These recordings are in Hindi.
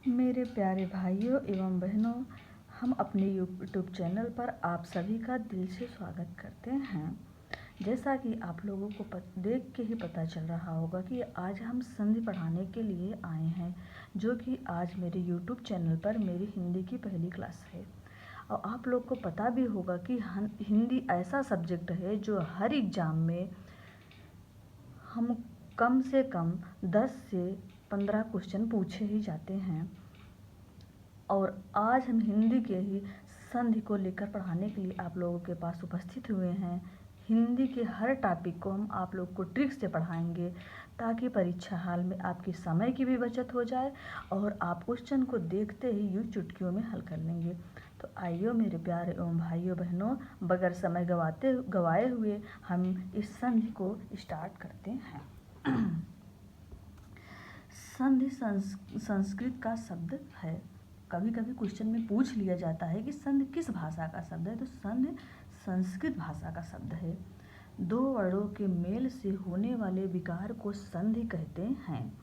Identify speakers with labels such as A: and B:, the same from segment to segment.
A: मेरे प्यारे भाइयों एवं बहनों, हम अपने यूट्यूब चैनल पर आप सभी का दिल से स्वागत करते हैं। जैसा कि आप लोगों को देख के ही पता चल रहा होगा कि आज हम संधि पढ़ाने के लिए आए हैं, जो कि आज मेरे यूट्यूब चैनल पर मेरी हिंदी की पहली क्लास है। और आप लोग को पता भी होगा कि हिंदी ऐसा सब्जेक्ट है जो हर एग्ज़ाम में हम कम से कम 10 से 15 क्वेश्चन पूछे ही जाते हैं। और आज हम हिंदी के ही संधि को लेकर पढ़ाने के लिए आप लोगों के पास उपस्थित हुए हैं। हिंदी के हर टॉपिक को हम आप लोग को ट्रिक से पढ़ाएंगे, ताकि परीक्षा हाल में आपकी समय की भी बचत हो जाए और आप क्वेश्चन को देखते ही यूँ चुटकियों में हल कर लेंगे। तो आइए मेरे प्यारे एवं भाइयों बहनों, बगैर समय गवाए हुए हम इस संधि को स्टार्ट करते हैं। संधि संस्कृत का शब्द है। कभी कभी क्वेश्चन में पूछ लिया जाता है कि संधि किस भाषा का शब्द है, तो संधि संस्कृत भाषा का शब्द है। दो वर्णों के मेल से होने वाले विकार को संधि कहते हैं।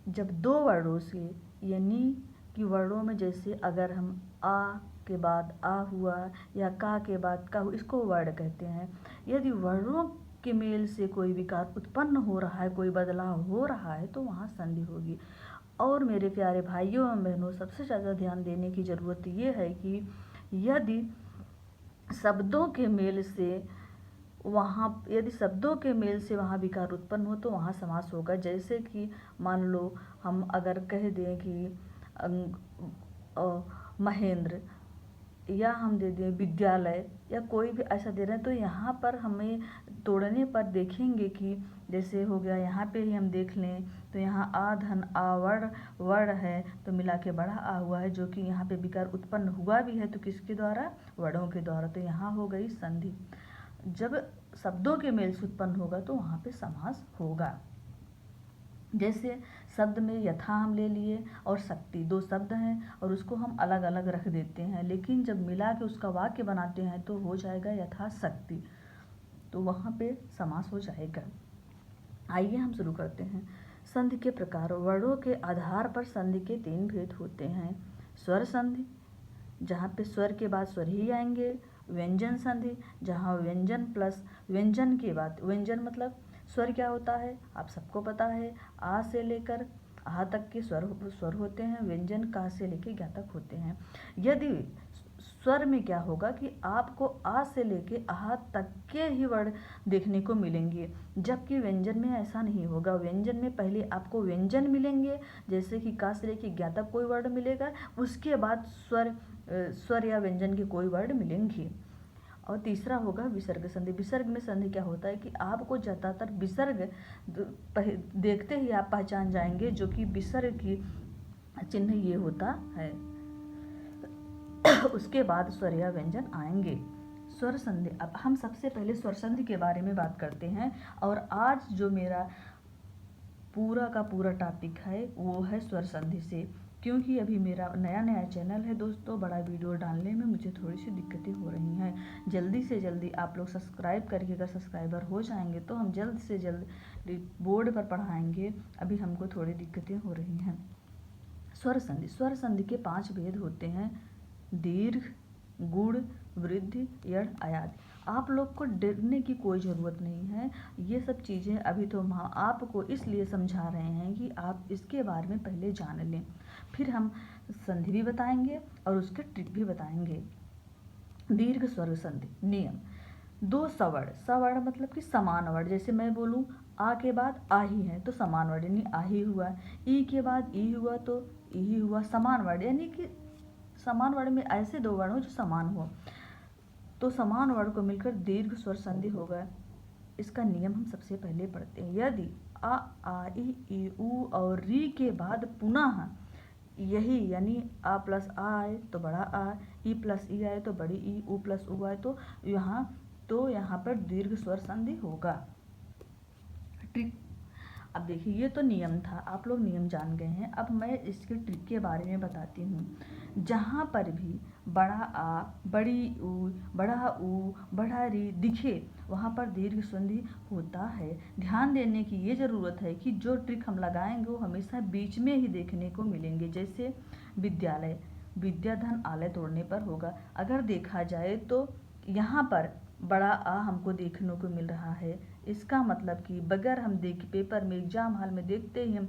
A: जब दो वर्णों से, यानी कि वर्णों में जैसे अगर हम आ के बाद आ हुआ या का के बाद का हुआ, इसको वर्ण कहते हैं। यदि वर्णों के मेल से कोई विकार उत्पन्न हो रहा है, कोई बदलाव हो रहा है, तो वहाँ संधि होगी। और मेरे प्यारे भाइयों एवं बहनों, सबसे ज़्यादा ध्यान देने की ज़रूरत ये है कि यदि शब्दों के मेल से वहाँ विकार उत्पन्न हो तो वहाँ समास होगा। जैसे कि मान लो हम अगर कह दें कि महेंद्र, या हम दे दें विद्यालय, या कोई भी ऐसा दे रहे हैं, तो यहाँ पर हमें तोड़ने पर देखेंगे कि जैसे हो गया, यहाँ पे ही हम देख लें तो यहाँ आ धन आ वर्ण है, तो मिला के बड़ा आ हुआ है, जो कि यहाँ पे विकार उत्पन्न हुआ भी है, तो किसके द्वारा? वर्णों के द्वारा। तो यहाँ हो गई संधि। जब शब्दों के मेल से उत्पन्न होगा तो वहाँ पे समास होगा। जैसे शब्द में यथा हम ले लिए और शक्ति, दो शब्द हैं और उसको हम अलग अलग रख देते हैं, लेकिन जब मिला के उसका वाक्य बनाते हैं तो हो जाएगा यथा शक्ति, तो वहाँ पे समास हो जाएगा। आइए हम शुरू करते हैं। संधि के प्रकार। वर्णों के आधार पर संधि के 3 भेद होते हैं। स्वर संधि, जहाँ पे स्वर के बाद स्वर ही आएंगे। व्यंजन संधि, जहाँ व्यंजन प्लस व्यंजन के बाद, व्यंजन मतलब स्वर क्या होता है आप सबको पता है, आ से लेकर आ तक के स्वर होते हैं। व्यंजन का से लेकर ज्ञा तक होते हैं। यदि स्वर में क्या होगा कि आपको आ से लेके आ तक के ही वर्ण देखने को मिलेंगे, जबकि व्यंजन में ऐसा नहीं होगा। व्यंजन में पहले आपको व्यंजन मिलेंगे, जैसे कि का से लेके ज्ञा तक कोई वर्ण मिलेगा, उसके बाद स्वर या व्यंजन के कोई वर्ण मिलेंगे। और तीसरा होगा विसर्ग संधि। विसर्ग में संधि क्या होता है कि आपको ज़्यादातर विसर्ग देखते ही आप पहचान जाएंगे, जो कि विसर्ग की चिन्ह ये होता है। उसके बाद स्वर या व्यंजन आएंगे। स्वर संधि। अब हम सबसे पहले स्वर संधि के बारे में बात करते हैं, और आज जो मेरा पूरा का पूरा टॉपिक है वो है स्वर संधि से। क्योंकि अभी मेरा नया चैनल है दोस्तों, बड़ा वीडियो डालने में मुझे थोड़ी सी दिक्कतें हो रही हैं। जल्दी से जल्दी आप लोग सब्सक्राइब करके, अगर सब्सक्राइबर हो जाएंगे तो हम जल्द से जल्द बोर्ड पर पढ़ाएंगे। अभी हमको थोड़ी दिक्कतें हो रही हैं। स्वर संधि। स्वर संधि के 5 भेद होते हैं। दीर्घ, गुण, वृद्धि, यड़, आयात। आप लोग को डरने की कोई ज़रूरत नहीं है। ये सब चीज़ें अभी तो हम आपको इसलिए समझा रहे हैं कि आप इसके बारे में पहले जान लें, फिर हम संधि भी बताएंगे और उसके ट्रिक भी बताएंगे। दीर्घ स्वर संधि। नियम। 2 सवर्ण। सवर्ण मतलब कि समान वर्ण। जैसे मैं बोलूँ आ के बाद आ ही है तो समान वर्ण, यानी आ ही हुआ। ई के बाद ई हुआ तो ई ही हुआ, समान वर्ण। यानी कि समान वर्ण में ऐसे 2 वर्ण हो जो समान हो, तो समान वर्ण को मिलकर दीर्घ स्वर संधि होगा। इसका नियम हम सबसे पहले पढ़ते हैं। यदि आ ई ऊ और री के बाद पुनः यही, यानी आ प्लस आ आए तो बड़ा आ, ई प्लस ई आए तो बड़ी ई, ऊ प्लस ऊ आए तो यहाँ पर दीर्घ स्वर संधि होगा। ट्रिक। अब देखिए ये तो नियम था, आप लोग नियम जान गए हैं। अब मैं इसके ट्रिक के बारे में बताती हूँ। जहाँ पर भी बड़ा आ, बड़ी ऊ, बड़ा री दिखे वहाँ पर दीर्घ संधि होता है। ध्यान देने की ये ज़रूरत है कि जो ट्रिक हम लगाएंगे वो हमेशा बीच में ही देखने को मिलेंगे। जैसे विद्यालय, विद्याधन आलय तोड़ने पर होगा। अगर देखा जाए तो यहाँ पर बड़ा आ हमको देखने को मिल रहा है। इसका मतलब कि बगैर हम देख पेपर में एग्जाम हॉल में देखते ही हम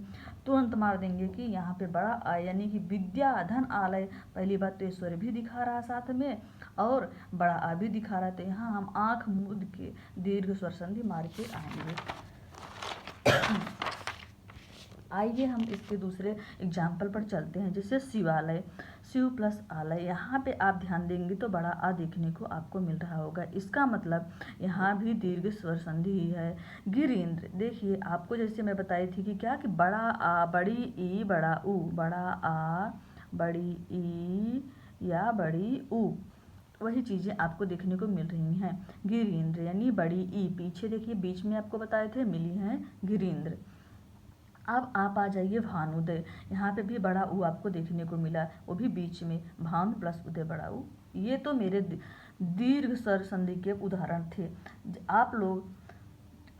A: तुरंत मार देंगे कि यहाँ पे बड़ा आ यानी कि विद्याधन आलय। पहली बात तो स्वर भी दिखा रहा साथ में और बड़ा आ भी दिखा रहा, तो यहाँ हम आँख मूंद के दीर्घ स्वर संधि मार के आएंगे। आइए हम इसके दूसरे एग्जाम्पल पर चलते हैं। जैसे शिवालय, शिव प्लस आलय, यहाँ पे आप ध्यान देंगे तो बड़ा आ देखने को आपको मिल रहा होगा। इसका मतलब यहाँ भी दीर्घ स्वर संधि ही है। गिरीन्द्र, देखिए आपको जैसे मैं बताई थी कि क्या कि बड़ा आ, बड़ी ई, बड़ा ऊ, बड़ा आ, बड़ी ई या बड़ी ऊ, वही चीज़ें आपको देखने को मिल रही हैं। गिरीन्द्र यानी बड़ी ई, पीछे देखिए बीच में आपको बताए थे मिली हैं गिरीन्द्र। अब आप आ जाइए भानुदय, यहाँ पे भी बड़ा ऊ आपको देखने को मिला, वो भी बीच में, भानु प्लस उदय बड़ा ऊ। ये तो मेरे दीर्घ स्वर संधि के उदाहरण थे। आप लोग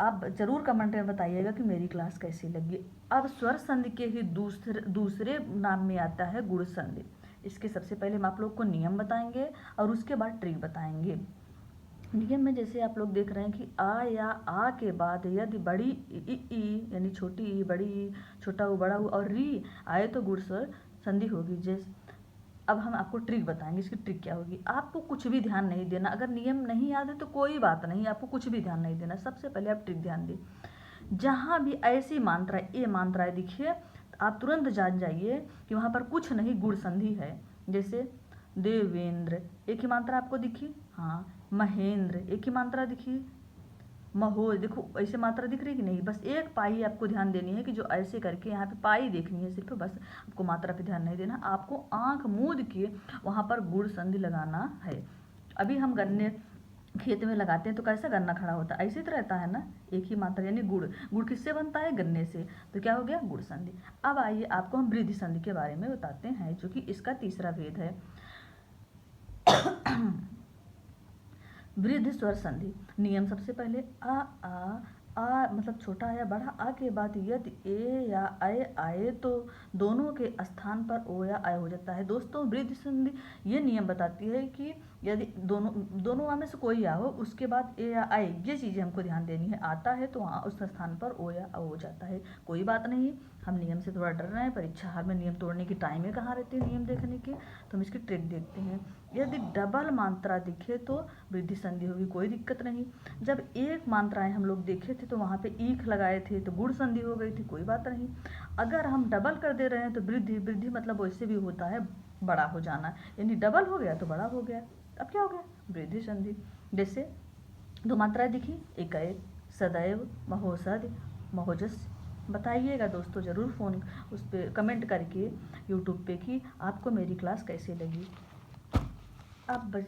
A: आप जरूर कमेंट में बताइएगा कि मेरी क्लास कैसी लगी। अब स्वर संधि के ही दूसरे नाम में आता है गुण संधि। इसके सबसे पहले हम आप लोग को नियम बताएंगे और उसके बाद ट्रिक बताएंगे। नियम में जैसे आप लोग देख रहे हैं कि आ या आ के बाद यदि बड़ी ई यानी छोटी ई, बड़ी ई, छोटा ऊ, बड़ा ऊ और री आए तो गुण स्वर संधि होगी। जैसे अब हम आपको ट्रिक बताएंगे। इसकी ट्रिक क्या होगी, आपको कुछ भी ध्यान नहीं देना। अगर नियम नहीं याद है तो कोई बात नहीं, आपको कुछ भी ध्यान नहीं देना। सबसे पहले आप ट्रिक ध्यान दें। जहाँ भी ऐसी मात्रा ए मात्राएं दिखिए आप तुरंत जान जाइए कि वहाँ पर कुछ नहीं गुण संधि है। जैसे देवेंद्र, एक ही मात्रा आपको दिखी, हाँ। महेंद्र, एक ही मात्रा दिखी। महोज, देखो ऐसे मात्रा दिख रही कि नहीं, बस एक पाई आपको ध्यान देनी है कि जो ऐसे करके यहाँ पे पाई देखनी है सिर्फ, बस आपको मात्रा पे ध्यान नहीं देना। आपको आंख मूंद के वहाँ पर गुण संधि लगाना है। अभी हम गन्ने खेत में लगाते हैं तो कैसा गन्ना खड़ा होता है, ऐसे तो रहता है ना, एक ही मात्रा यानी गुड़। गुड़ किससे बनता है, गन्ने से, तो क्या हो गया गुड़ संधि। अब आइए आपको हम वृद्धि संधि के बारे में बताते हैं, जो कि इसका तीसरा भेद है। वृद्ध स्वर संधि नियम, सबसे पहले आ मतलब छोटा या बड़ा आ के बाद यदि ए या ऐ आए तो दोनों के स्थान पर ओ या ऐ हो जाता है। दोस्तों वृद्ध संधि ये नियम बताती है कि यदि दोनों में से कोई आ हो उसके बाद ए या ऐ, ये चीज़ें हमको ध्यान देनी है। आता है तो वहाँ उस स्थान पर ओ या औ हो जाता है। कोई बात नहीं, हम नियम से थोड़ा डर रहे हैं, परीक्षा हाल में नियम तोड़ने की टाइम कहाँ रहती है नियम देखने की, तो हम इसकी ट्रिक देखते हैं। यदि डबल मात्रा दिखे तो वृद्धि संधि होगी, कोई दिक्कत नहीं। जब एक मात्राएं हम लोग देखे थे तो वहाँ पे ईख लगाए थे तो गुण संधि हो गई थी, कोई बात नहीं। अगर हम डबल कर दे रहे हैं तो वृद्धि मतलब वैसे भी होता है बड़ा हो जाना, यानी डबल हो गया तो बड़ा हो गया। अब क्या हो गया, वृद्धि संधि। जैसे दो मात्राएं दिखी, एकाएक, सदैव, महोसद, महोजस। बताइएगा दोस्तों ज़रूर फ़ोन उस पर कमेंट करके यूट्यूब पे कि आपको मेरी क्लास कैसी लगी। अब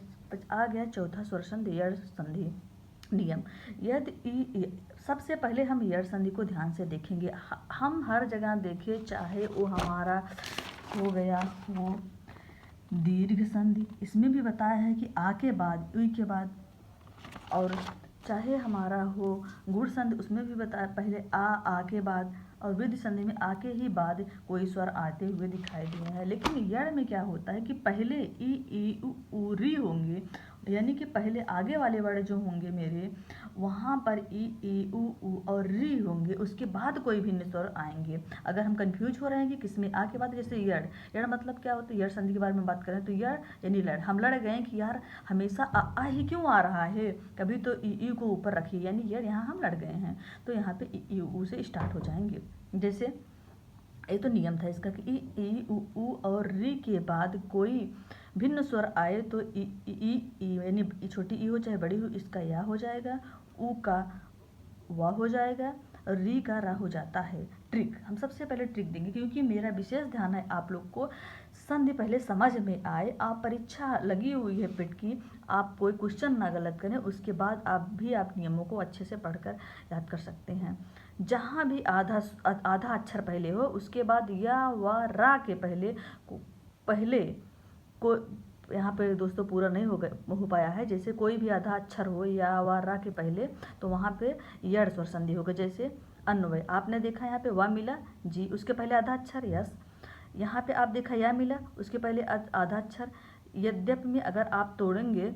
A: आ गया चौथा स्वर संधि, यड़ संधि नियम। यदि सबसे पहले हम यड़ संधि को ध्यान से देखेंगे। हम हर जगह देखें, चाहे वो हमारा हो गया वो दीर्घ संधि, इसमें भी बताया है कि आ के बाद, उ के बाद, और चाहे हमारा हो गुण संधि, उसमें भी बताया पहले आ के बाद, और वृद्धि संधि में आ के ही बाद कोई स्वर आते हुए दिखाई दिए हैं। लेकिन यड़ में क्या होता है कि पहले ई उ री होंगे, यानी कि पहले आगे वाले वर्ड जो होंगे मेरे, वहाँ पर ई उ और री होंगे, उसके बाद कोई भिन्न स्वर आएंगे। अगर हम कंफ्यूज हो रहे हैं कि किसमें आ के बाद, जैसे यड़ मतलब क्या होता है, यड़ संधि के बारे में बात करें तो यड़ यानी लड़, हम लड़ गए कि यार हमेशा आ ही क्यों आ रहा है, कभी तो ई को ऊपर रखिए, यानी यड़ यहाँ हम लड़ गए हैं, तो यहाँ पे ई उ से स्टार्ट हो जाएंगे। जैसे ये तो नियम था इसका कि ई उ और री के बाद कोई भिन्न स्वर आए तो ई यानी छोटी ई हो चाहे बड़ी हो, इसका या हो जाएगा, उ का वा हो जाएगा, और री का रा हो जाता है। ट्रिक, हम सबसे पहले ट्रिक देंगे क्योंकि मेरा विशेष ध्यान है आप लोग को संधि पहले समझ में आए। आप परीक्षा लगी हुई है पिट की, आप कोई क्वेश्चन ना गलत करें, उसके बाद आप नियमों को अच्छे से पढ़कर याद कर सकते हैं। जहाँ भी आधा आधा अक्षर पहले हो, उसके बाद या व रा के पहले को यहाँ पे दोस्तों पूरा नहीं हो पाया है। जैसे कोई भी आधा अक्षर हो या व रा के पहले, तो वहाँ पे यड़ स्वर संधि होगा। जैसे अन्वय, आपने देखा यहाँ पे वा मिला जी, उसके पहले आधा अक्षर यस। यहाँ पे आप देखा या मिला, उसके पहले आधा अक्षर। यद्यपि में अगर आप तोड़ेंगे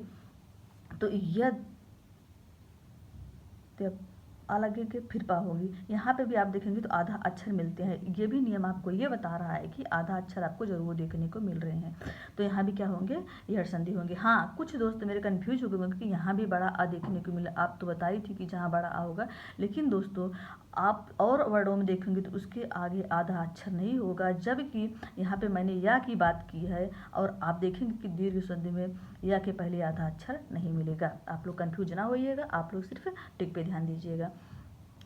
A: तो यद अलग के फिर पा होगी। यहाँ पे भी आप देखेंगे तो आधा अक्षर मिलते हैं। ये भी नियम आपको ये बता रहा है कि आधा अक्षर आपको जरूर देखने को मिल रहे हैं। तो यहाँ भी क्या होंगे, यड़ संधि होंगे। हाँ, कुछ दोस्त मेरे कंफ्यूज हो गए होंगे कि यहाँ भी बड़ा आ देखने को मिला। आप तो बताई थी कि जहाँ बड़ा आ होगा, लेकिन दोस्तों आप और वर्डों में देखेंगे तो उसके आगे आधा अक्षर नहीं होगा, जबकि यहाँ पे मैंने या की बात की है और आप देखेंगे कि दीर्घ संधि में या के पहले आधा अक्षर नहीं मिलेगा। आप लोग कंफ्यूज ना होइएगा, आप लोग सिर्फ टिक पे ध्यान दीजिएगा।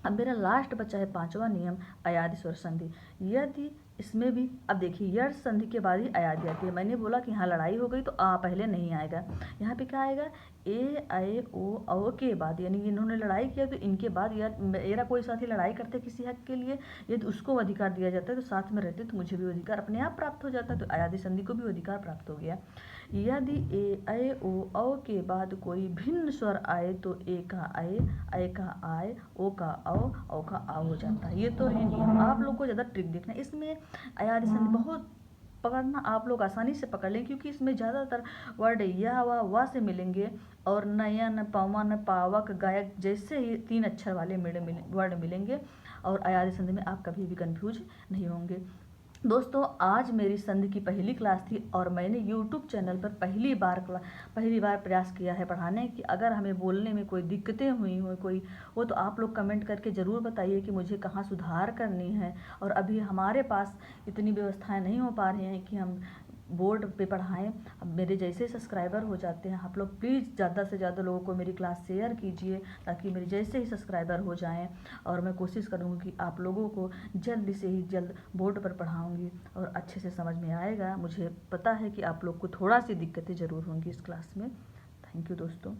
A: अब मेरा लास्ट बचा है 5वां नियम, अयादि स्वर संधि। यदि इसमें भी अब देखिए यड़ संधि के बाद ही अयादि आती है। मैंने बोला कि यहाँ लड़ाई हो गई तो आ पहले नहीं आएगा। यहाँ पे क्या आएगा, ए ऐ ओ औ के बाद, यानी इन्होंने लड़ाई किया तो इनके बाद, या मेरा कोई साथी लड़ाई करते किसी हक के लिए, यदि उसको अधिकार दिया जाता है तो साथ में रहते तो मुझे भी अधिकार अपने आप प्राप्त हो जाता है। तो अयादि संधि को भी अधिकार प्राप्त हो गया। यदि ए ऐ ओ औ के बाद कोई भिन्न स्वर आए तो ए का ऐ का आए, ओ का औ का आ हो जाता है। ये तो है नियम, आप लोग को ज़्यादा ट्रिक देखना। इसमें अयादि संधि बहुत पकड़ना आप लोग आसानी से पकड़ लें, क्योंकि इसमें ज़्यादातर वर्ड या वा से मिलेंगे और न या न पावा न पावक गायक जैसे ही 3 अक्षर वाले वर्ड मिलेंगे, और अयादि संधि में आप कभी भी कंफ्यूज नहीं होंगे। दोस्तों आज मेरी संधि की पहली क्लास थी और मैंने YouTube चैनल पर पहली बार प्रयास किया है पढ़ाने की। अगर हमें बोलने में कोई दिक्कतें हुई हो कोई वो, तो आप लोग कमेंट करके ज़रूर बताइए कि मुझे कहाँ सुधार करनी है। और अभी हमारे पास इतनी व्यवस्थाएं नहीं हो पा रही हैं कि हम बोर्ड पे पढ़ाएं। अब मेरे जैसे सब्सक्राइबर हो जाते हैं, आप लोग प्लीज़ ज़्यादा से ज़्यादा लोगों को मेरी क्लास शेयर कीजिए, ताकि मेरे जैसे ही सब्सक्राइबर हो जाएं। और मैं कोशिश करूँगी कि आप लोगों को जल्द से ही जल्द बोर्ड पर पढ़ाऊँगी और अच्छे से समझ में आएगा। मुझे पता है कि आप लोग को थोड़ा सी दिक्कतें ज़रूर होंगी इस क्लास में। थैंक यू दोस्तों।